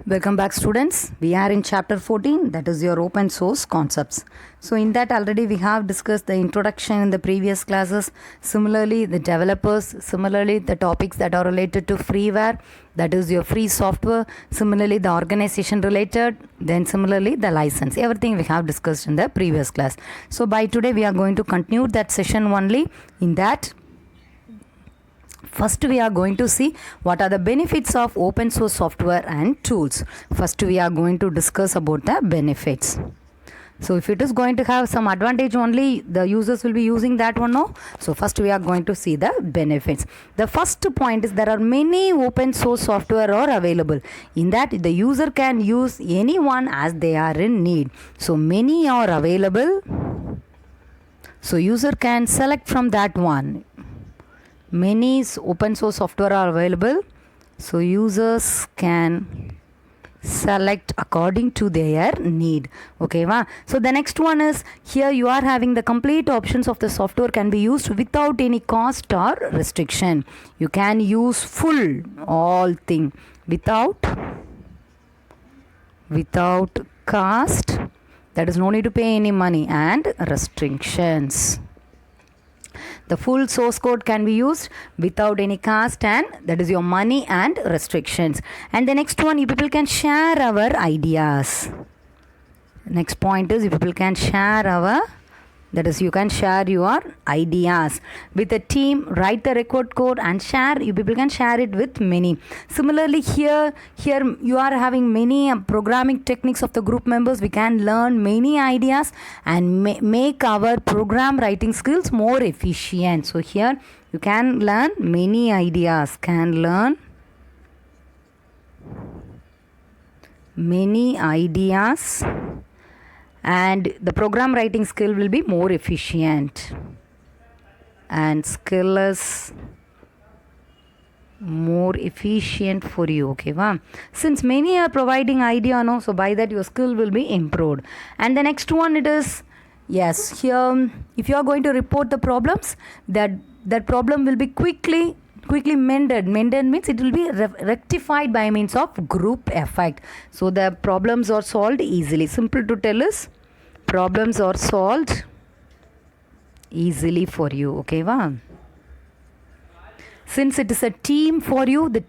Welcome back, students. We are in chapter 14, that is your open source concepts. So in that already we have discussed the introduction in the previous classes. Similarly, the developers, similarly the topics that are related to freeware, that is your free software, similarly the organization related, then similarly the license. Everything we have discussed in the previous class. So by today we are going to continue that session only. In that, first we are going to see what are the benefits of open source software and tools. First we are going to discuss about the benefits. So if it is going to have some advantage only, the users will be using that one, no? So first we are going to see the benefits. The first point is there are many open source software are available. In that the user can use any one as they are in need. So many are available. So user can select from that one. Many open source software are available, so users can select according to their need. Okay, wow. So the next one is here you are having the complete options of the software can be used without any cost or restriction. You can use full all thing without cost, that is no need to pay any money, and restrictions. The full source code can be used without any cost, and that is your money and restrictions. And the next one, you people can share our ideas. Next point is you people can share our, that is you can share your ideas with a team, write the record code and share. You people can share it with many. Similarly here you are having many programming techniques of the group members. We can learn many ideas and make our program writing skills more efficient. So here you can learn many ideas, and the program writing skill will be more efficient, and skill is more efficient for you. Okay, wow. Since many are providing idea, no, so by that your skill will be improved. And the next one, it is, yes, here if you are going to report the problems, that problem will be quickly mended means it will be rectified by means of group effect. So the problems are solved easily. Simple to tell is problems are solved easily for you. Okay, wow. Since it is a team for you, in the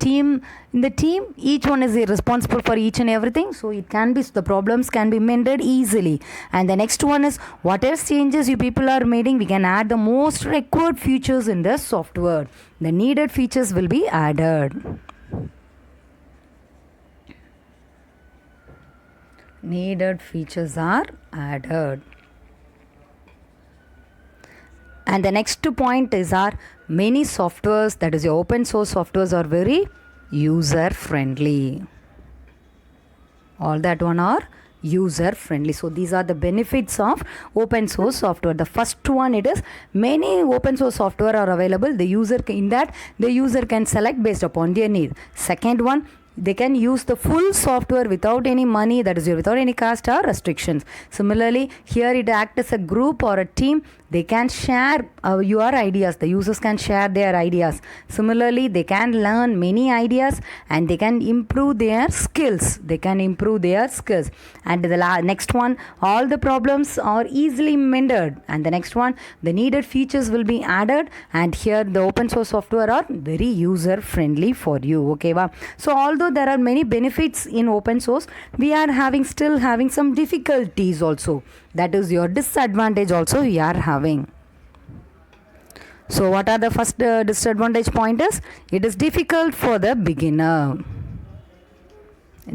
team each one is responsible for each and everything, so it can be, the problems can be mended easily. And the next one is what else changes you people are making, we can add the most required features in the software. The needed features will be added. Needed features are added. And the next point is our many softwares, that is your open source softwares, are very user friendly. All that one are user friendly. So these are the benefits of open source software. The first one, it is many open source software are available. The user can select based upon their need. Second one, they can use the full software without any money, that is without any cost or restrictions. Similarly, here it acts as a group or a team. They can share your ideas. The users can share their ideas. Similarly, they can learn many ideas and they can improve their skills. And the next one, all the problems are easily mended. And the next one, the needed features will be added. And here the open source software are very user friendly for you. Okay, wow. So although there are many benefits in open source, we are still having some difficulties also. That is your disadvantage also we are having. So what are the first disadvantage pointers? It is difficult for the beginner.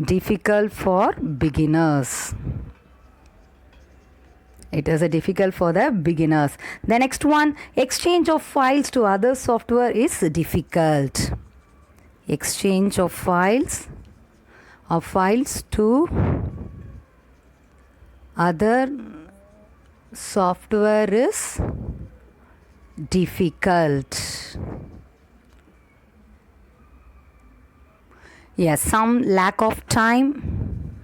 Difficult for beginners. It is difficult for the beginners. The next one, exchange of files to other software is difficult. Exchange of files to other software is difficult. Yes, some lack of time.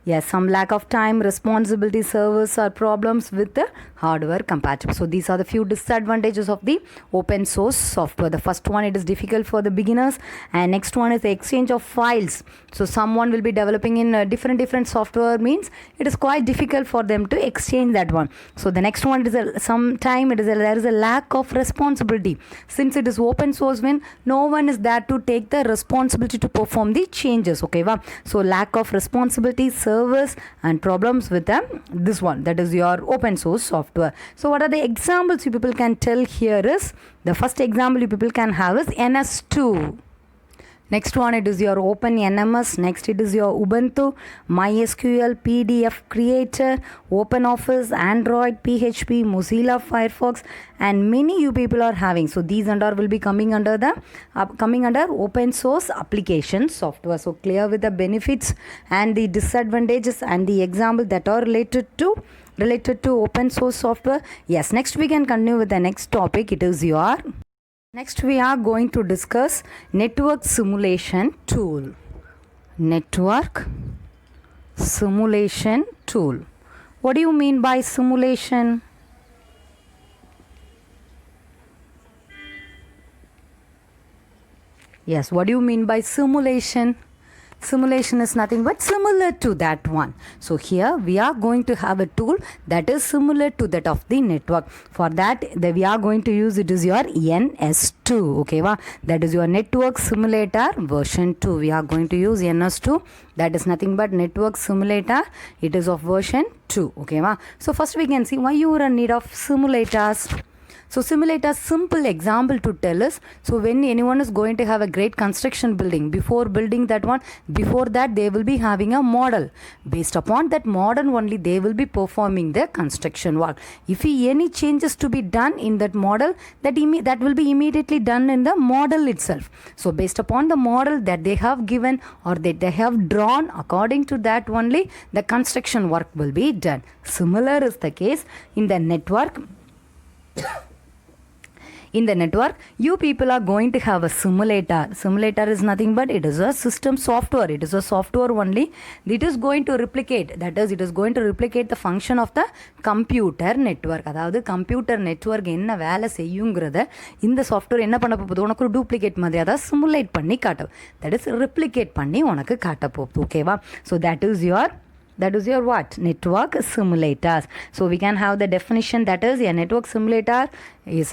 Yes, some lack of time, responsibility, service, or problems with the hardware compatible. So these are the few disadvantages of the open source software. The first one, it is difficult for the beginners, and next one is the exchange of files. So someone will be developing in different software, means it is quite difficult for them to exchange that one. So the next one is there is a lack of responsibility. Since it is open source, when no one is there to take the responsibility to perform the changes. Okay, wow. So lack of responsibility, service, and problems with this one, that is your open source software. So what are the examples you people can tell here is, the first example you people can have is NS2. Next one, it is your OpenNMS. Next, it is your Ubuntu, MySQL, PDF Creator, OpenOffice, Android, PHP, Mozilla Firefox, and many you people are having. So these and all will be coming under open source application software. So clear with the benefits and the disadvantages and the example that are related to open source software. Yes, next we can continue with the next topic. It is your Next we are going to discuss network simulation tool. Network simulation tool. What do you mean by simulation? Yes, what do you mean by simulation? Simulation is nothing but similar to that one. So here we are going to have a tool that is similar to that of the network. For that, we are going to use, it is your NS2. Okay, wow? That is your network simulator version 2. We are going to use NS2. That is nothing but network simulator. It is of version 2. Okay, wow? So first we can see why you are in need of simulators. So simulators, simple example to tell us. So when anyone is going to have a great construction building, before building that one, before that they will be having a model. Based upon that model only, they will be performing the construction work. If any changes to be done in that model, that will be immediately done in the model itself. So based upon the model that they have given or that they have drawn, according to that only the construction work will be done. Similar is the case in the network. In the network, you people are going to have a simulator. Simulator is nothing but it is a system software. It is a software only. It is going to replicate. That is, it is going to replicate the function of the computer network. அதாவது computer network என்ன வேலை செய்யுங்கிறத இந்த software என்ன பண்ண போகுது, உனக்கு ஒரு duplicate மாதிரி அதாவது சிமுலேட் பண்ணி காட்டும். தட் இஸ் ரிப்ளிகேட் பண்ணி உனக்கு காட்ட போகுது. ஓகேவா? So that is your what? Network simulators. So we can have the definition, that is a network simulator is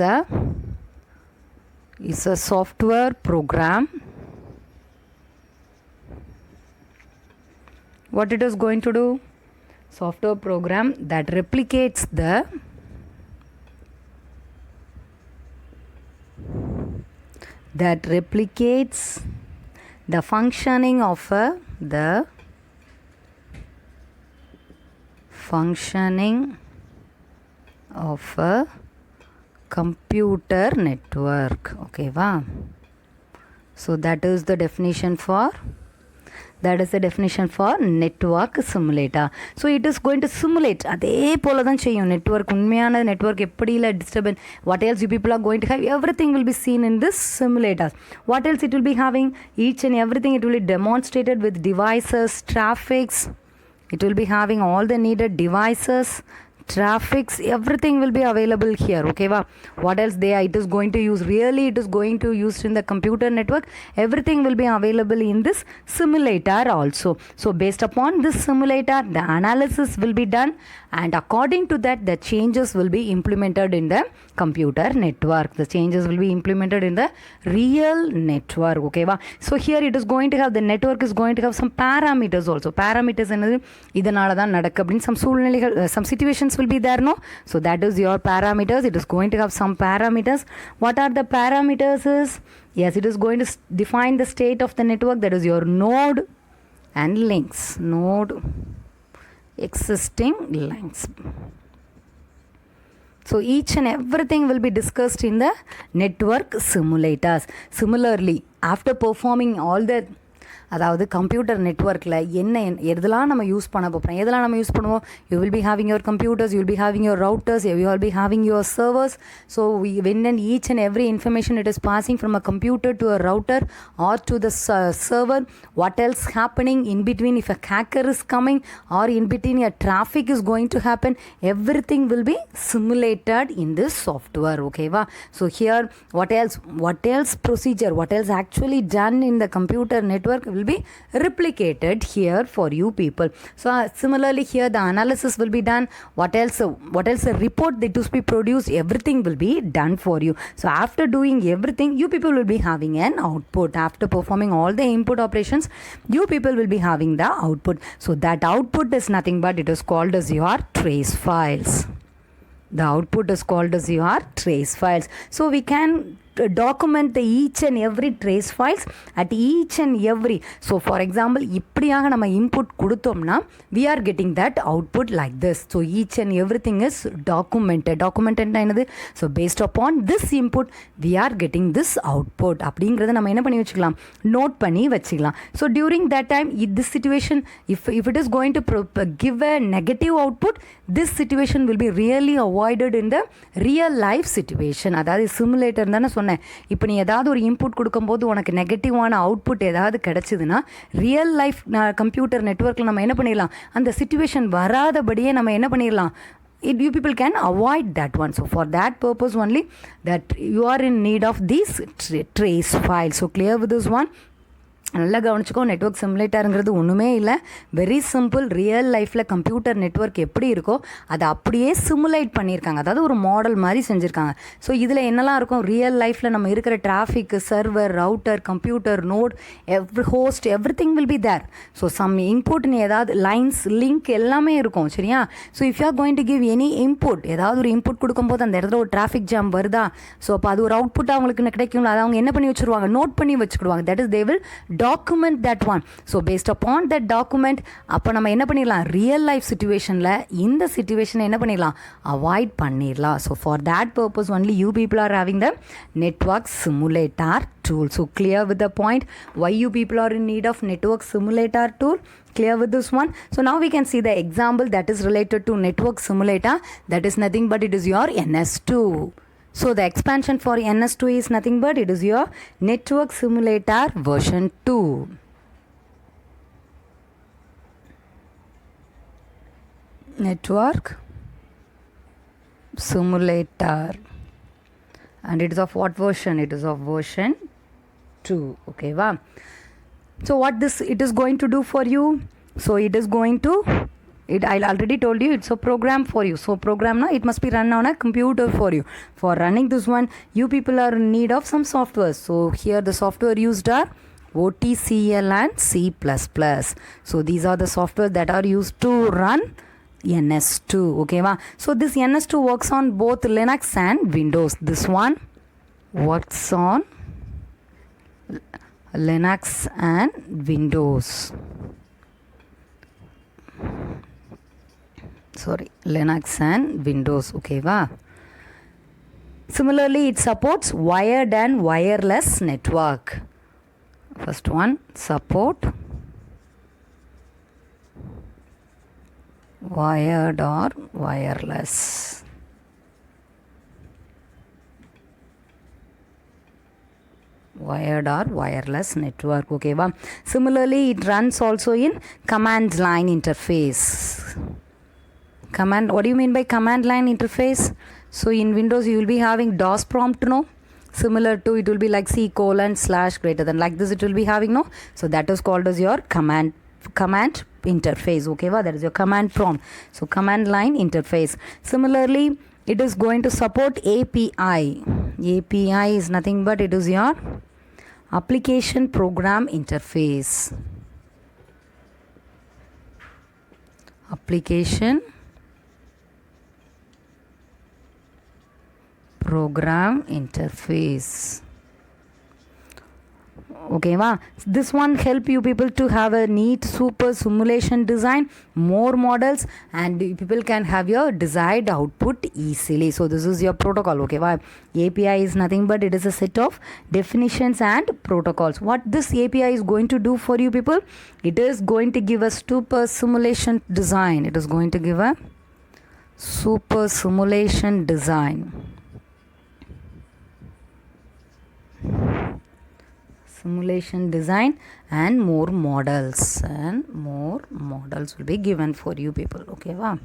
a software program. What it is going to do? Software program that replicates the functioning of a computer network. Okay, wow? So that is the definition for network simulator. So it is going to simulate அதே போல தான் செய்யும் network. உண்மையான network எப்படி இல்லை டிஸ்டர்பன், what else you people are going to have, everything will be seen in this simulators. What else it will be having? Each and everything it will be demonstrated with devices, traffics. It will be having all the needed devices, traffics, everything will be available here. Okay, wow? What else it is going to use? Really, it is going to use in the computer network. Everything will be available in this simulator also. So based upon this simulator, the analysis will be done, and according to that, the changes will be implemented in the computer network. The changes will be implemented in the real network. Okay, wow? So here it is going to have, the network is going to have some parameters also. Parameters என்னது, இதனால தான் நடக்கு அப்படின்னு some சூழ்நிலைகள், some situations will be there, no? So that is your parameters. It is going to have some parameters. What are the parameters is? Yes, it is going to define the state of the network. That is your node and links. Node, existing links. So each and everything will be discussed in the network simulators. Similarly, after performing all the அதாவது computer நெட்ஒர்க்கில் எதெல்லாம் நம்ம use பண்ண போகிறோம், எதெல்லாம் நம்ம use பண்ணுவோம். You will be having your computers, you will be having your routers, you will be having your servers. So when and each and every information it is passing from a computer to a router or to the server, what else happening in between, if a hacker is coming or in between a traffic is going to happen, everything will be simulated in this software. Okay va? So here what else procedure, what else actually done in the computer network will be replicated here for you people. So similarly here the analysis will be done. What else a report that is be produced, everything will be done for you. So after doing everything, you people will be having an output. After performing all the input operations, you people will be having the output. So that output is nothing but it is called as your trace files. The output is called as your trace files. So we can document the each and every trace files at each and every. So for example, இப்படியாக நம்ம input கொடுத்தோம்னா we are getting that output like this. So each and everything is documented என்னது. So based upon this input we are getting this output அப்படிங்கிறத நம்ம என்ன பண்ணி வச்சுக்கலாம், note பண்ணி வச்சுக்கலாம். So during that time this situation, if it is going to give a negative output, this situation will be really avoided in the real life situation. அதாவது simulator தானே சொன்னேன். இப்போ நீ ஏதாவது ஒரு இன்புட் கொடுக்கும்போது உனக்கு நெகட்டிவான அவுட்புட் ஏதாவது கிடச்சிதுன்னா ரியல் லைஃப் கம்ப்யூட்டர் நெட்ஒர்க்கில் நம்ம என்ன பண்ணிடலாம், அந்த சிச்சுவேஷன் வராதபடியே நம்ம என்ன பண்ணிடலாம், you people can avoid that one. So for that purpose only that you are in need of these trace files. So clear with this one. நல்லா கவனிச்சுக்கோ. நெட்ஒர்க் சிமுலேட்டருங்கிறது ஒன்றுமே இல்லை, வெரி சிம்பிள். ரியல் லைஃப்பில் கம்ப்யூட்டர் நெட்ஒர்க் எப்படி இருக்கோ அதை அப்படியே simulate பண்ணியிருக்காங்க, அதாவது ஒரு மாடல் மாதிரி செஞ்சுருக்காங்க. ஸோ இதில் என்னெல்லாம் இருக்கும், ரியல் லைஃப்பில் நம்ம இருக்கிற traffic, server, router, computer, node, host, everything will be there. So some input, நீ ஏதாவது லைன்ஸ், லிங்க் எல்லாமே இருக்கும், சரியா. So if you are going to give any input, ஏதாவது ஒரு இன்புட் கொடுக்கும்போது அந்த இடத்துல ஒரு டிராஃபிக் ஜாம் வருதா, ஸோ அப்போ அது ஒரு அவுட்புட் அவங்களுக்கு கிடைக்கும், அதை அவங்க என்ன பண்ணி வச்சுருவாங்க, நோட் பண்ணி வச்சுக்கிடுவாங்க. That is they will document that one. So based upon that document, அப்போ நம்ம என்ன பண்ணிடலாம், ரியல் லைஃப் சிச்சுவேஷனில் இந்த சிச்சுவேஷனை என்ன பண்ணிடலாம், அவாய்ட் பண்ணிடலாம். So for that purpose only you people are having the network simulator tool. So clear with the point why you people are in need of network simulator tool. Clear with this one. So now we can see the example that is related to network simulator. That is nothing but it is your NS2. So the expansion for NS2 is nothing but it is your network simulator version 2. Network simulator, and it is of what version? It is of version 2. Okay va. So what it is going to do for you? So it is going to, I already told you it's a program for you. So program now it must be run on a computer for you. For running this one, you people are in need of some software. So here the software used are OTCL and C++. So these are the software that are used to run NS2. Okay va. So this NS2 works on both Linux and Windows. This one works on Linux and Windows. Linux and Windows. Okay va. Similarly it supports wired and wireless network. First one, support wired or wireless. Wired or wireless network. Okay va. Similarly it runs also in command line interface. Command, what do you mean by command line interface? So in Windows you will be having DOS prompt, no? Similar to it will be like C:/ greater than, like this it will be having, no? So that is called as your command interface. Okay va, that is your command prompt. So command line interface. Similarly it is going to support API. API is nothing but it is your application program interface. Application program interface. Okay, wow. This one help you people to have a neat super simulation design, more models, and people can have your desired output easily. So this is your protocol. Okay, wow. API is nothing but it is a set of definitions and protocols. What this API is going to do for you people, it is going to give a super simulation design. It is going to give a super simulation design. Simulation design, and more models will be given for you people. Okay, wow.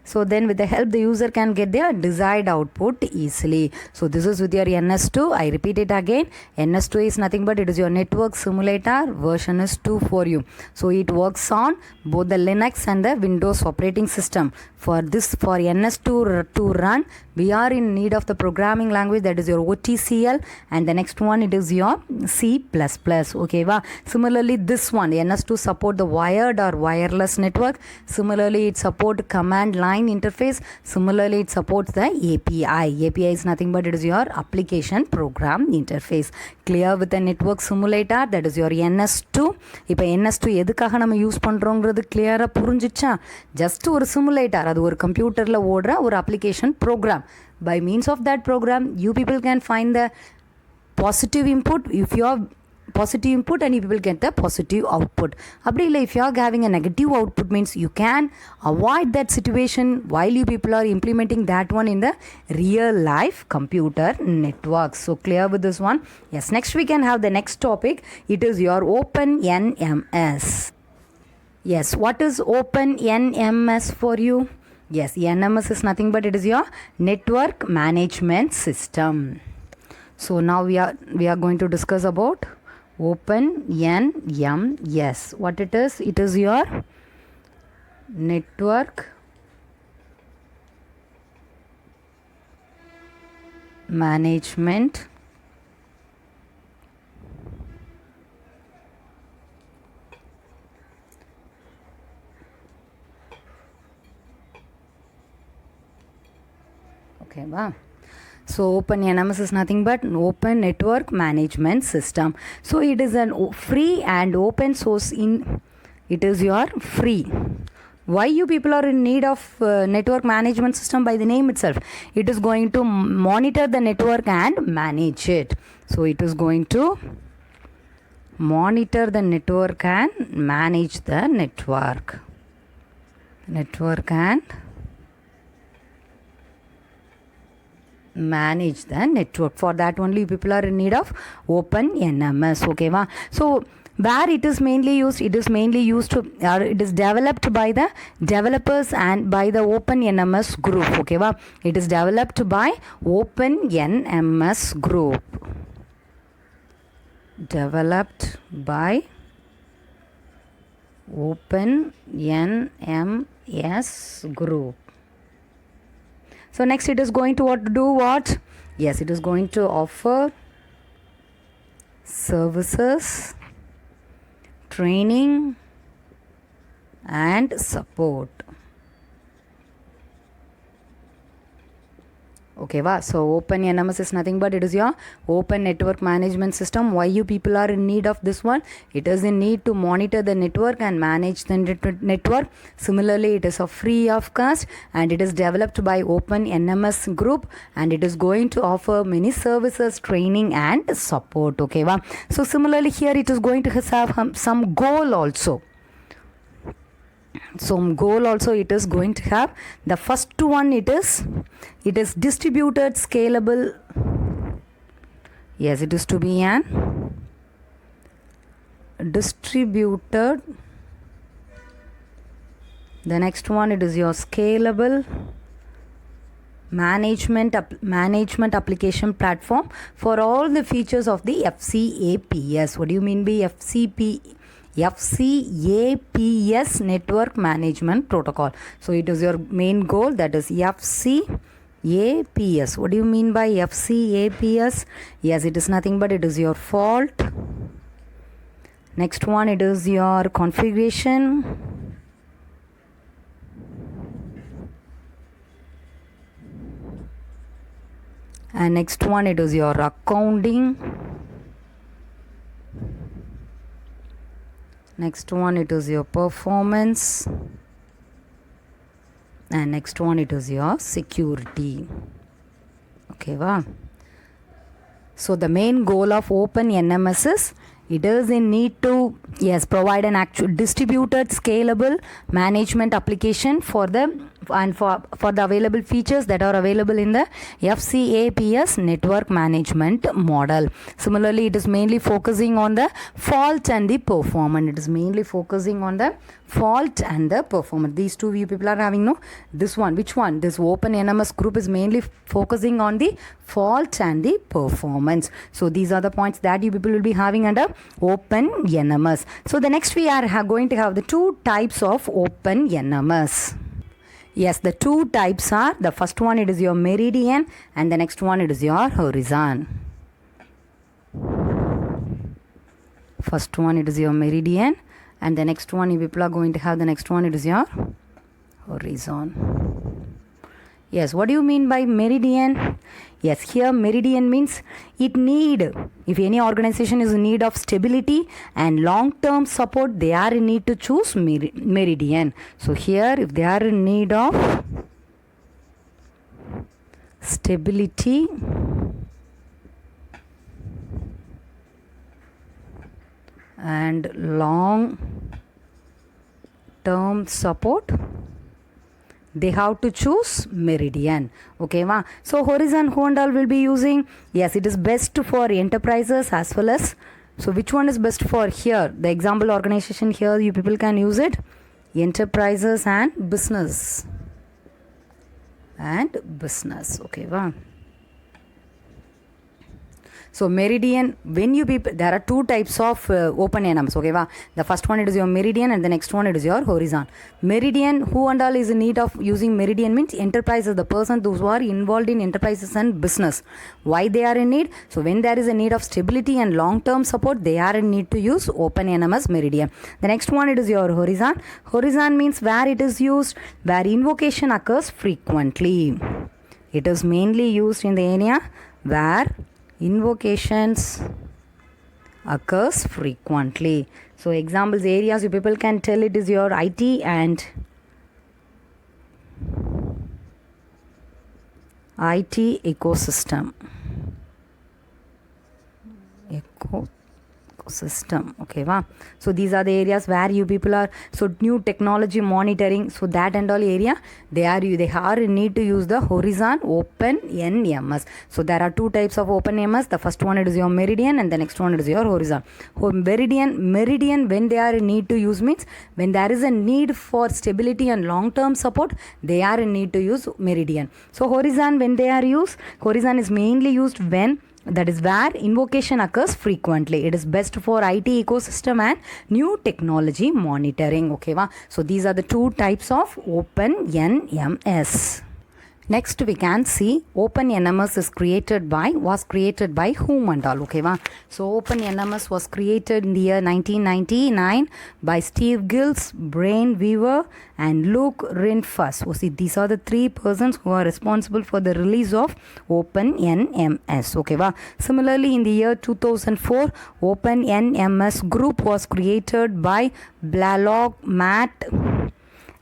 So then with the help, the user can get their desired output easily. So this is with your NS2. I repeat it again. NS2 is nothing but it is your network simulator. Version is 2 for you. So it works on both the Linux and the Windows operating system. For NS2 to run, we are in need of the programming language, that is your OTCL, and the next one it is your C++. Okay, wow. Similarly, this one NS2 support the wired or wireless network. Similarly, it support command line interface. Similarly, it supports the API. API is nothing but it is your application program interface. Clear with the network simulator, that is your NS2. இப்போ NS2 எதுக்காக நம்ம use பண்ணுறோங்கிறது கிளியராக புரிஞ்சிச்சா? Just ஒரு simulator, அது ஒரு கம்ப்யூட்டரில் ஓடுற ஒரு application program. By means of that program, you people can find the positive input if you are positive input, and you people get the positive output. Abdi illa if you are having a negative output, means you can avoid that situation while you people are implementing that one in the real life computer network. So clear with this one? Yes, next we can have the next topic. It is your OpenNMS. Yes, what is OpenNMS for you? Yes, NMS is nothing but it is your network management system. So now we are going to discuss about OpenNMS. What it is? It is your network management okay, wow. So OpenNMS is nothing but an open network management system. So it is an free and open source. It is your free. Why you people are in need of network management system? By the name itself, it is going to monitor the network and manage it. So it is going to monitor the network and manage the network and manage the network. For that only people are in need of OpenNMS. Okay, va? So where it is mainly used, it is developed by the developers and by the OpenNMS group. Okay, va? It is developed by OpenNMS group. Developed by OpenNMS group. So next it is going to do what? Yes, it is going to offer services, training and support. Okay, wow. So OpenNMS is nothing but it is your open network management system. Why you people are in need of this one? It is in need to monitor the network and manage the network. Similarly, it is a free of cost and it is developed by OpenNMS group, and it is going to offer many services, training and support. Okay, wow. So similarly here it is going to have some goal also. So goal also it is going to have. The first one it is distributed scalable. Yes, it is to be an distributed. The next one it is your scalable management application platform for all the features of the FCAPS. What do you mean by FCAPS network management protocol? So it is your main goal, that is FCAPS. What do you mean by FCAPS? Yes, it is nothing but it is your fault. Next one it is your configuration. And next one it is your accounting. Next one, it is your performance. And next one, it is your security. Okay, wow. So the main goal of OpenNMS is it is in need to provide an actual distributed scalable management application for the available features that are available in the FCAPS network management model. Similarly, it is mainly focusing on the fault and the performance. It is mainly focusing on the fault and the performance. These two you people are having this one. Which one? This OpenNMS group is mainly focusing on the fault and the performance. So these are the points that you people will be having under OpenNMS. So the next we are going to have the two types of OpenNMS. Yes, the two types are, the first one it is your Meridian and the next one it is your Horizon. First one it is your Meridian and the next one you people are going to have, the next one it is your Horizon. Yes, what do you mean by Meridian? Yes, here Meridian means if any organization is in need of stability and long-term support, they are in need to choose Meridian. So here if they are in need of stability and long-term support, they have to choose Meridian. Okay, ma. So Horizon who and all will be using? Yes, it is best for enterprises as well as. So which one is best for here? The example organization here you people can use it. Enterprises and business. Okay, ma. So Meridian, when you people, there are two types of OpenNMS. Okay, wow. The first one it is your Meridian and the next one it is your Horizon. Meridian, who and all is in need of using Meridian means enterprises, the person those who are involved in enterprises and business. Why they are in need? So when there is a need of stability and long-term support, they are in need to use OpenNMS Meridian. The next one it is your Horizon. Horizon means where it is used, where invocation occurs frequently. It is mainly used in the area where invocations occurs frequently. So examples, areas you people can tell it is your IT and IT ecosystem. Okay, wow. So these are the areas where you people are, so new technology monitoring, so that and all area they are in need to use the Horizon OpenNMS. So there are two types of OpenNMS. The first one it is your Meridian and the next one it is your Horizon. Meridian when they are in need to use means when there is a need for stability and long term support, they are in need to use Meridian. So Horizon, when they are used, Horizon is mainly used when, that is where invocation occurs frequently. It is best for IT ecosystem and new technology monitoring. Okay, wow. So these are the two types of OpenNMS. Next we can see OpenNMS was created by whom and all. Okay, wow. So OpenNMS was created in the year 1999 by Steve Gills, Brian Weaver and Luke Rinfus. So see, these are the three persons who are responsible for the release of OpenNMS. Okay, wow. Similarly, in the year 2004, OpenNMS group was created by Blalock, Matt,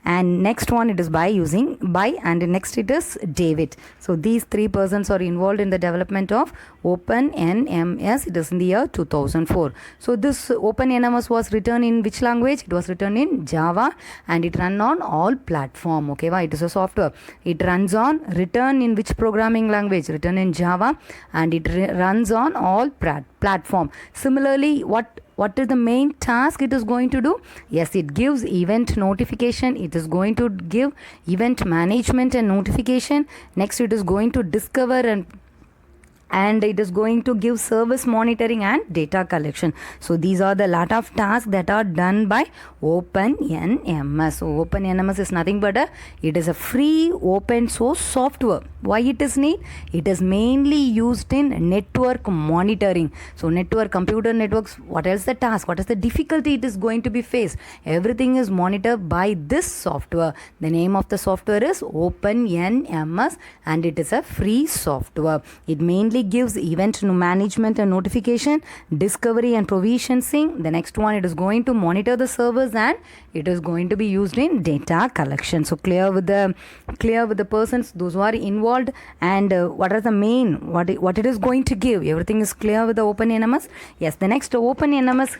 and next one it is and next it is David. So these three persons are involved in the development of OpenNMS. It is in the year 2004. So this OpenNMS was written in which language? It was written in Java and it runs on all platform. Okay, it is a software. It runs on, written in which programming language? Written in Java and it runs on all platform. Similarly, what is the main task it is going to do? Yes, it gives event notification. It is going to give event management and notification. Next, it is going to discover and it is going to give service monitoring and data collection. So these are the lot of tasks that are done by OpenNMS. So OpenNMS is nothing but it is a free open source software. Why it is need? It is mainly used in network monitoring. So computer networks, what else the task? What is the difficulty it is going to be faced? Everything is monitored by this software. The name of the software is OpenNMS and it is a free software. It mainly mainly gives event management and notification, discovery and provisioning. The next one, it is going to monitor the servers, and it is going to be used in data collection. So clear with the persons, those who are involved, and what are the main, what it is going to give. Everything is clear with the OpenNMS. Yes, the next OpenNMS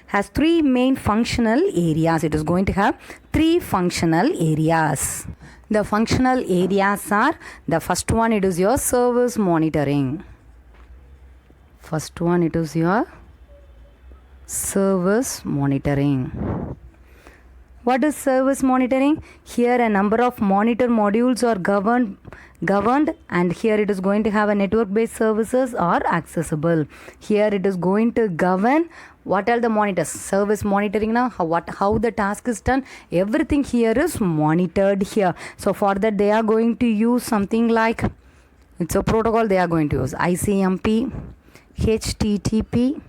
has three main functional areas. It is going to have three functional areas. The functional areas are, the first one, it is your service monitoring. First one, it is your service monitoring. What is service monitoring? Here a number of monitor modules are governed, and here it is going to have a network based services are accessible. Here it is going to govern what are the monitors. Service monitoring now, how the task is done, everything here is monitored here. So for that they are going to use something like, it's a protocol they are going to use, ICMP, HTTP,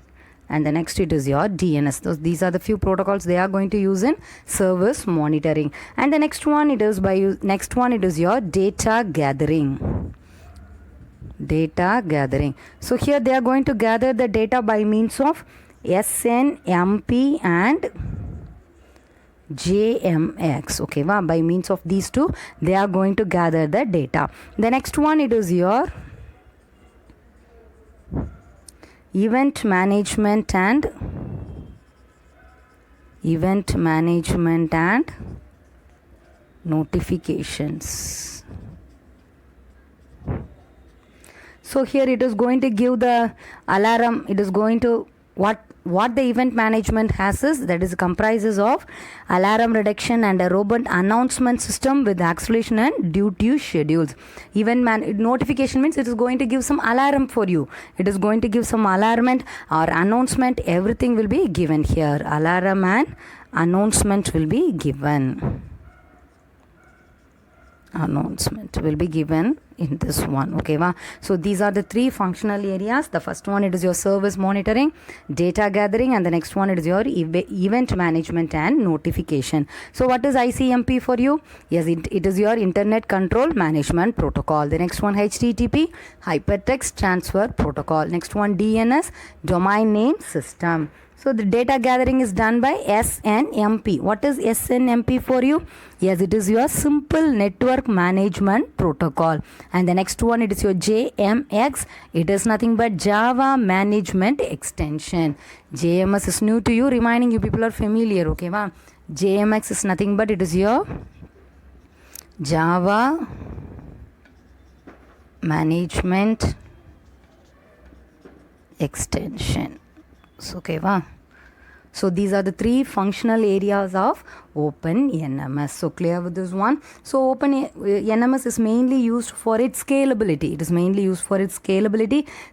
and the next it is your DNS. These are the few protocols they are going to use in service monitoring. And the next one, it is your data gathering. Data gathering. So here they are going to gather the data by means of SNMP and JMX. Okay, by means of these two they are going to gather the data. The next one, it is your event management and notifications. So here it is going to give the alarm. It is going to, what the event management has is, that is comprises of alarm reduction and a robust announcement system with acceleration and duty schedules. Notification means it is going to give some alarm for you. It is going to give some alarm or announcement. Everything will be given here. Alarm and announcement will be given. Announcement will be given in this one. Okay, so these are the three functional areas. The first one, it is your service monitoring, data gathering, and the next one, it is your event management and notification. So what is ICMP for you? Yes, it is your internet control management protocol. The next one, HTTP, hypertext transfer protocol. Next one, DNS, domain name system. So the data gathering is done by SNMP. What is SNMP for you? Yes, it is your simple network management protocol. And the next one, it is your JMX. It is nothing but Java management extension. JMS is new to you, reminding you people are familiar. Okay, JMX is nothing but it is your Java management extension. Okay, so these are the three functional areas of OpenNMS. So clear with this one. So OpenNMS is mainly used for its scalability.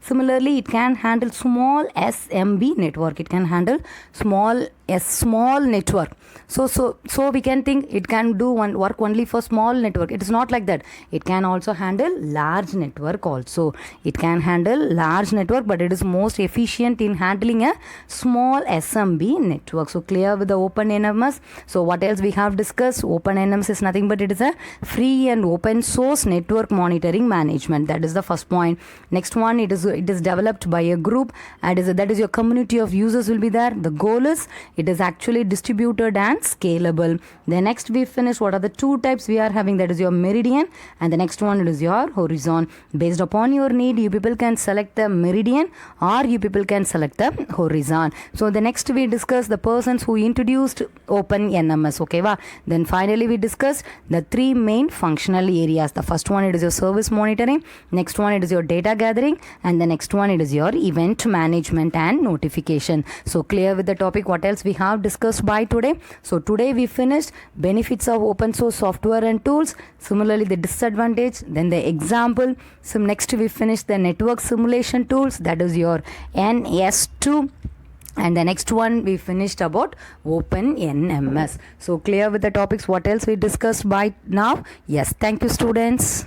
Similarly, it can handle small SMB network. It can handle small network. So we can think it can do work only for small network. It is not like that. It can also handle large network also. It can handle large network, but it is most efficient in handling a small SMB network. So clear with the OpenNMS. So what else we have discussed? OpenNMS is nothing but it is a free and open source network monitoring management. That is the first point. Next one, it is developed by a group, and that is your community of users will be there. The goal is it is actually distributed and scalable. Then next we finish what are the two types we are having. That is your Meridian, and the next one, it is your Horizon. Based upon your need, you people can select the Meridian or you people can select the Horizon. So the next we discuss the persons who introduced OpenNMS. Okay, then finally we discussed the three main functional areas. The first one, it is your service monitoring. Next one, it is your data gathering, and the next one, it is your event management and notification. So clear with the topic. What else we have discussed by today? So today we finished benefits of open source software and tools. Similarly, the disadvantage, then the example. So next we finished the network simulation tools. That is your NS2. And the next one we finished about OpenNMS. So clear with the topics. What else we discussed by now? Yes, thank you students.